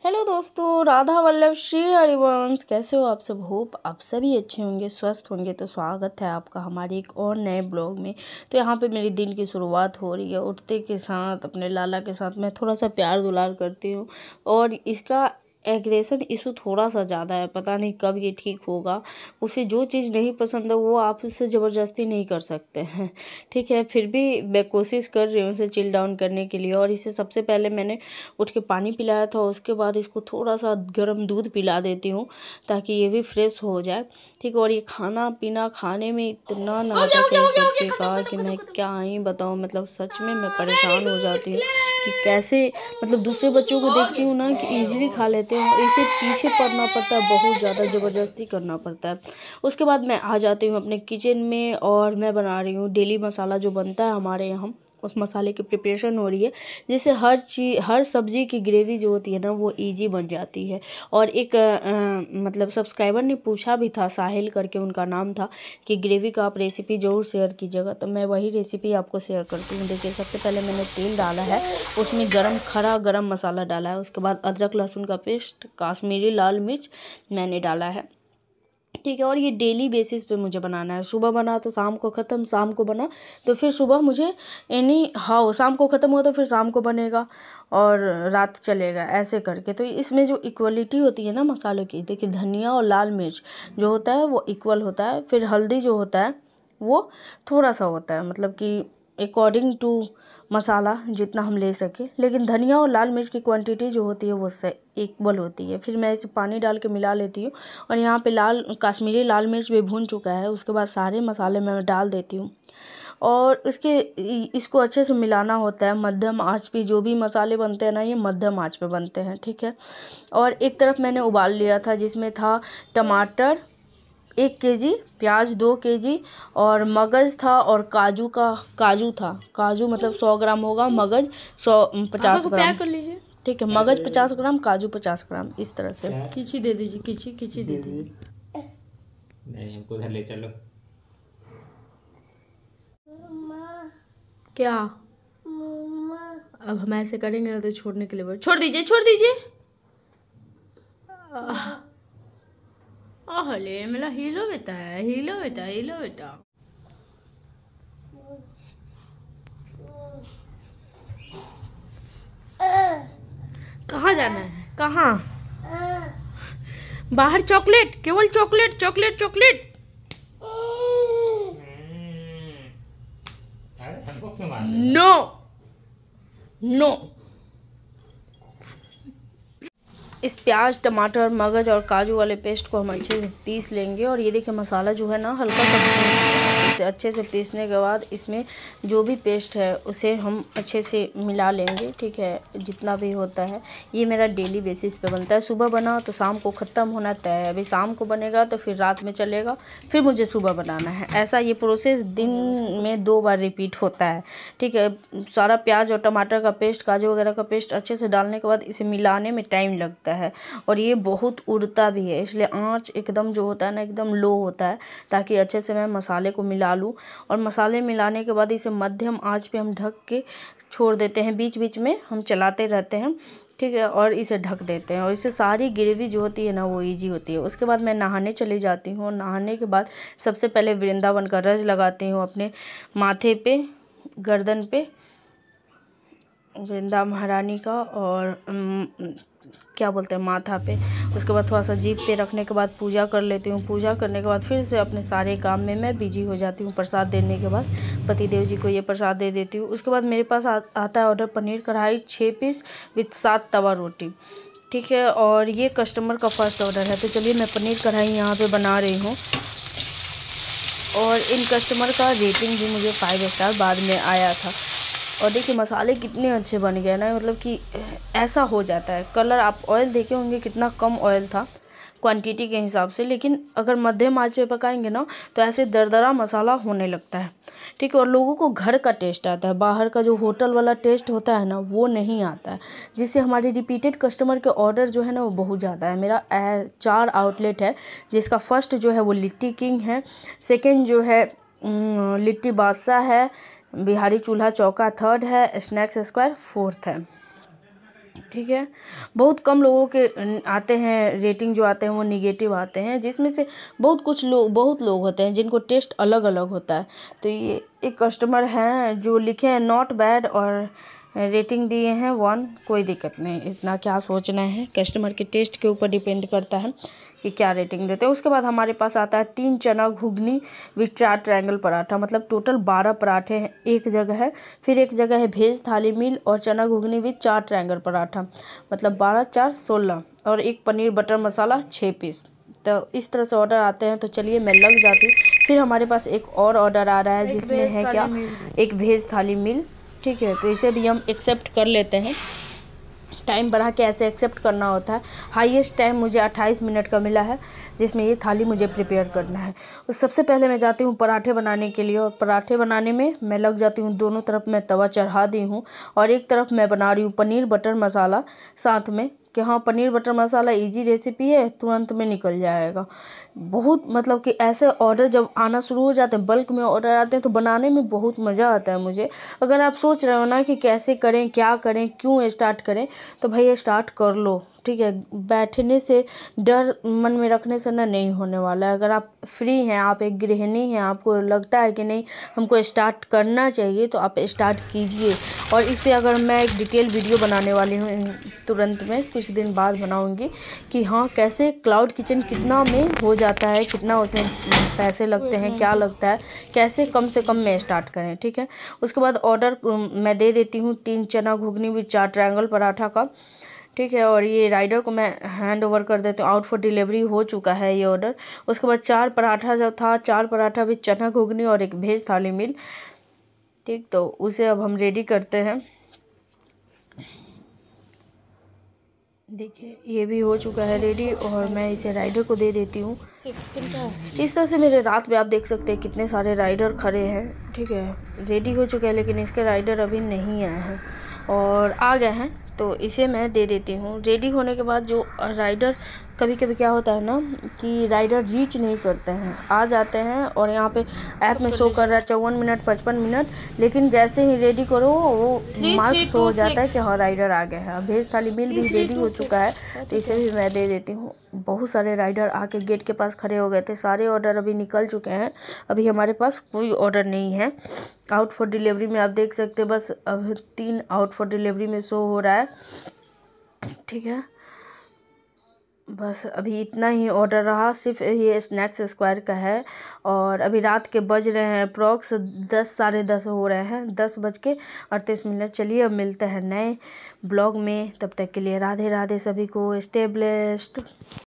Hello दोस्तों, राधा वल्लभ श्री हरिवंश। कैसे हो आप सब? होप आप सभी अच्छे होंगे, स्वस्थ होंगे। तो स्वागत है आपका हमारे एक और नए ब्लॉग में। तो यहाँ पे मेरी दिन की शुरुआत हो रही है। उठते के साथ अपने लाला के साथ मैं थोड़ा सा प्यार दुलार करती हूँ और इसका एग्रेशन इशू थोड़ा सा ज़्यादा है। पता नहीं कब ये ठीक होगा। उसे जो चीज़ नहीं पसंद है वो आप उससे ज़बरदस्ती नहीं कर सकते हैं, ठीक है। फिर भी मैं कोशिश कर रही हूँ उसे चिल डाउन करने के लिए। और इसे सबसे पहले मैंने उठ के पानी पिलाया था, उसके बाद इसको थोड़ा सा गर्म दूध पिला देती हूँ ताकि ये भी फ्रेश हो जाए, ठीक है। और ये खाना पीना खाने में इतना नाटक है इस बच्चे का कि मैं क्या ही बताऊँ। मतलब सच में मैं परेशान हो जाती हूँ कि कैसे, मतलब दूसरे बच्चों को देखती हूँ ना कि इजीली खा लेते हैं और इसे पीछे पड़ना पड़ता है, बहुत ज़्यादा ज़बरदस्ती करना पड़ता है। उसके बाद मैं आ जाती हूँ अपने किचन में और मैं बना रही हूँ डेली मसाला जो बनता है हमारे यहाँ। उस मसाले की प्रिपरेशन हो रही है जिससे हर सब्ज़ी की ग्रेवी जो होती है ना वो इजी बन जाती है। और एक मतलब सब्सक्राइबर ने पूछा भी था, साहिल करके उनका नाम था, कि ग्रेवी का आप रेसिपी ज़रूर शेयर कीजिएगा। तो मैं वही रेसिपी आपको शेयर करती हूँ। देखिए, सबसे पहले मैंने तेल डाला है, उसमें खड़ा गरम मसाला डाला है। उसके बाद अदरक लहसुन का पेस्ट, काश्मीरी लाल मिर्च मैंने डाला है, ठीक है। और ये डेली बेसिस पे मुझे बनाना है। सुबह बना तो शाम को ख़त्म, शाम को बना तो फिर सुबह मुझे यानी हाँ, शाम को ख़त्म हुआ तो फिर शाम को बनेगा और रात चलेगा, ऐसे करके। तो इसमें जो इक्वलिटी होती है ना मसालों की, देखिए धनिया और लाल मिर्च जो होता है वो इक्वल होता है। फिर हल्दी जो होता है वो थोड़ा सा होता है, मतलब कि अकॉर्डिंग टू मसाला जितना हम ले सके। लेकिन धनिया और लाल मिर्च की क्वांटिटी जो होती है वो से इक्वल होती है। फिर मैं इसे पानी डाल के मिला लेती हूँ। और यहाँ पे काश्मीरी लाल मिर्च भी भून चुका है। उसके बाद सारे मसाले मैं डाल देती हूँ और इसको अच्छे से मिलाना होता है मध्यम आंच पे। जो भी मसाले बनते हैं ना ये मध्यम आंच पे बनते हैं, ठीक है। और एक तरफ मैंने उबाल लिया था जिसमें था टमाटर 1 केजी, प्याज 2 केजी और मगज था और काजू था। काजू मतलब 100 ग्राम होगा, मगज 50 ग्राम, कर लीजिए। ठीक है। मगज 50 ग्राम, काजू 50 ग्राम, इस तरह से। किची दे दीजिए, किची दे दीजिए। नहीं, हमको उधर ले चलो। क्या? अब हम ऐसे करेंगे ना तो छोड़ने के लिए छोड़ दीजिए, छोड़ दीजिए। हले मेरा हीलो बेटा है, हीलो बेटा, हीलो बेटा। कहाँ जाना है? कहाँ? बाहर चॉकलेट, केवल चॉकलेट चॉकलेट चॉकलेट। हमको क्यों मार रहे हो? No no. इस प्याज, टमाटर, मगज और काजू वाले पेस्ट को हम अच्छे से पीस लेंगे। और ये देखिए मसाला जो है ना हल्का सा इसे अच्छे से पीसने के बाद इसमें जो भी पेस्ट है उसे हम अच्छे से मिला लेंगे, ठीक है। जितना भी होता है ये मेरा डेली बेसिस पे बनता है। सुबह बना तो शाम को ख़त्म होना तय है। अभी शाम को बनेगा तो फिर रात में चलेगा, फिर मुझे सुबह बनाना है। ऐसा ये प्रोसेस दिन में 2 बार रिपीट होता है, ठीक है। सारा प्याज और टमाटर का पेस्ट, काजू वगैरह का पेस्ट अच्छे से डालने के बाद इसे मिलाने में टाइम लगता है और ये बहुत उड़ता भी है। इसलिए आंच एकदम जो होता है ना एकदम लो होता है ताकि अच्छे से मैं मसाले को मिला लूँ। और मसाले मिलाने के बाद इसे मध्यम आंच पे हम ढक के छोड़ देते हैं। बीच बीच में हम चलाते रहते हैं, ठीक है। और इसे ढक देते हैं और इससे सारी ग्रेवी जो होती है ना वो इजी होती है। उसके बाद मैं नहाने चली जाती हूँ। नहाने के बाद सबसे पहले वृंदावन का रस लगाती हूँ अपने माथे पे, गर्दन पे, वृंदा महारानी का, और क्या बोलते हैं माथा पे। उसके बाद थोड़ा सा जीभ पे रखने के बाद पूजा कर लेती हूँ। पूजा करने के बाद फिर से अपने सारे काम में मैं बिजी हो जाती हूँ। प्रसाद देने के बाद पतिदेव जी को ये प्रसाद दे देती हूँ। उसके बाद मेरे पास आता है ऑर्डर पनीर कढ़ाई 6 पीस विथ 7 तवा रोटी, ठीक है। और ये कस्टमर का फर्स्ट ऑर्डर है। तो चलिए मैं पनीर कढ़ाई यहाँ पे बना रही हूँ। और इन कस्टमर का रेटिंग भी मुझे 5 स्टार बाद में आया था। और देखिए मसाले कितने अच्छे बन गए ना, मतलब कि ऐसा हो जाता है। कलर आप ऑयल देखे होंगे कितना कम ऑयल था क्वांटिटी के हिसाब से, लेकिन अगर मध्यम आंच पे पकाएंगे ना तो ऐसे दरदरा मसाला होने लगता है, ठीक है। और लोगों को घर का टेस्ट आता है, बाहर का जो होटल वाला टेस्ट होता है ना वो नहीं आता है, जिससे हमारे रिपीटेड कस्टमर के ऑर्डर जो है ना वो बहुत ज़्यादा है। मेरा 4 आउटलेट है, जिसका फर्स्ट जो है वो लिट्टी किंग है, सेकेंड जो है लिट्टी बादशाह है, बिहारी चूल्हा चौका थर्ड है, स्नैक्स स्क्वायर फोर्थ है। ठीक है। बहुत कम लोगों के आते हैं रेटिंग, जो आते हैं वो निगेटिव आते हैं, जिसमें से बहुत लोग होते हैं जिनको टेस्ट अलग अलग होता है। तो ये एक कस्टमर हैं जो लिखे हैं नॉट बैड और रेटिंग दिए हैं 1। कोई दिक्कत नहीं, इतना क्या सोचना है, कस्टमर के टेस्ट के ऊपर डिपेंड करता है कि क्या रेटिंग देते हैं। उसके बाद हमारे पास आता है 3 चना घुगनी विथ 4 ट्रायंगल पराठा, मतलब टोटल 12 पराठे हैं एक जगह है। फिर एक जगह है भेज थाली मील और चना घुगनी विथ 4 ट्रायंगल पराठा, मतलब 12 4 16, और एक पनीर बटर मसाला 6 पीस। तो इस तरह से ऑर्डर आते हैं। तो चलिए मैं लग जाती हूँ। फिर हमारे पास एक और ऑर्डर आ रहा है जिसमें है क्या, एक भेज थाली मील। ठीक है, तो इसे भी हम एक्सेप्ट कर लेते हैं। टाइम बढ़ा के ऐसे एक्सेप्ट करना होता है। हाईएस्ट टाइम मुझे 28 मिनट का मिला है, जिसमें ये थाली मुझे प्रिपेयर करना है। तो सबसे पहले मैं जाती हूँ पराठे बनाने के लिए, और पराठे बनाने में मैं लग जाती हूँ। दोनों तरफ मैं तवा चढ़ा दी हूँ और एक तरफ मैं बना रही हूँ पनीर बटर मसाला साथ में, कि हाँ पनीर बटर मसाला इजी रेसिपी है, तुरंत में निकल जाएगा। बहुत मतलब कि ऐसे ऑर्डर जब आना शुरू हो जाते हैं, बल्क में ऑर्डर आते हैं, तो बनाने में बहुत मज़ा आता है मुझे। अगर आप सोच रहे हो ना कि कैसे करें, क्या करें, क्यों स्टार्ट करें, तो भैया स्टार्ट कर लो। ठीक है, बैठने से, डर मन में रखने से ना नहीं होने वाला है। अगर आप फ्री हैं, आप एक गृहिणी हैं, आपको लगता है कि नहीं हमको स्टार्ट करना चाहिए, तो आप स्टार्ट कीजिए। और इस पर अगर मैं एक डिटेल वीडियो बनाने वाली हूँ तुरंत में, कुछ दिन बाद बनाऊंगी, कि हाँ कैसे क्लाउड किचन कितना में हो जाता है, कितना उसमें पैसे लगते हैं, क्या लगता है, कैसे कम से कम में स्टार्ट करें। ठीक है, उसके बाद ऑर्डर मैं दे देती हूँ 3 चना घुगनी विद 4 ट्रायंगल पराठा का। ठीक है, और ये राइडर को मैं हैंड ओवर कर देती हूँ। आउट फॉर डिलीवरी हो चुका है ये ऑर्डर। उसके बाद 4 पराठा जो था, 4 पराठा विद चना घुगनी और एक भेज थाली मील। ठीक, तो उसे अब हम रेडी करते हैं। देखिए ये भी हो चुका है रेडी, और मैं इसे राइडर को दे देती हूँ। इस तरह से मेरे रात में आप देख सकते हैं कितने सारे राइडर खड़े हैं। ठीक है, रेडी हो चुका है, लेकिन इसके राइडर अभी नहीं आए हैं, और आ गए हैं तो इसे मैं दे देती हूँ। रेडी होने के बाद जो राइडर, कभी कभी क्या होता है ना कि राइडर रीच नहीं करते हैं, आ जाते हैं और यहाँ पे ऐप में शो कर रहा है 54 मिनट 55 मिनट, लेकिन जैसे ही रेडी करो वो मार्क शो हो जाता है कि हाँ राइडर आ गया है। भेज थाली मील भी रेडी हो चुका है, तो इसे भी मैं दे देती हूँ। बहुत सारे राइडर आके गेट के पास खड़े हो गए थे, सारे ऑर्डर अभी निकल चुके हैं, अभी हमारे पास कोई ऑर्डर नहीं है। आउट फॉर डिलीवरी में आप देख सकते हैं, बस अब 3 आउट फॉर डिलीवरी में शो हो रहा है। ठीक है, बस अभी इतना ही ऑर्डर रहा, सिर्फ ये स्नैक्स स्क्वायर का है। और अभी रात के बज रहे हैं अप्रॉक्स 10 साढ़े 10 हो रहे हैं, 10:38। चलिए अब मिलते हैं नए ब्लॉग में, तब तक के लिए राधे राधे सभी को, स्टे ब्लेस्ड।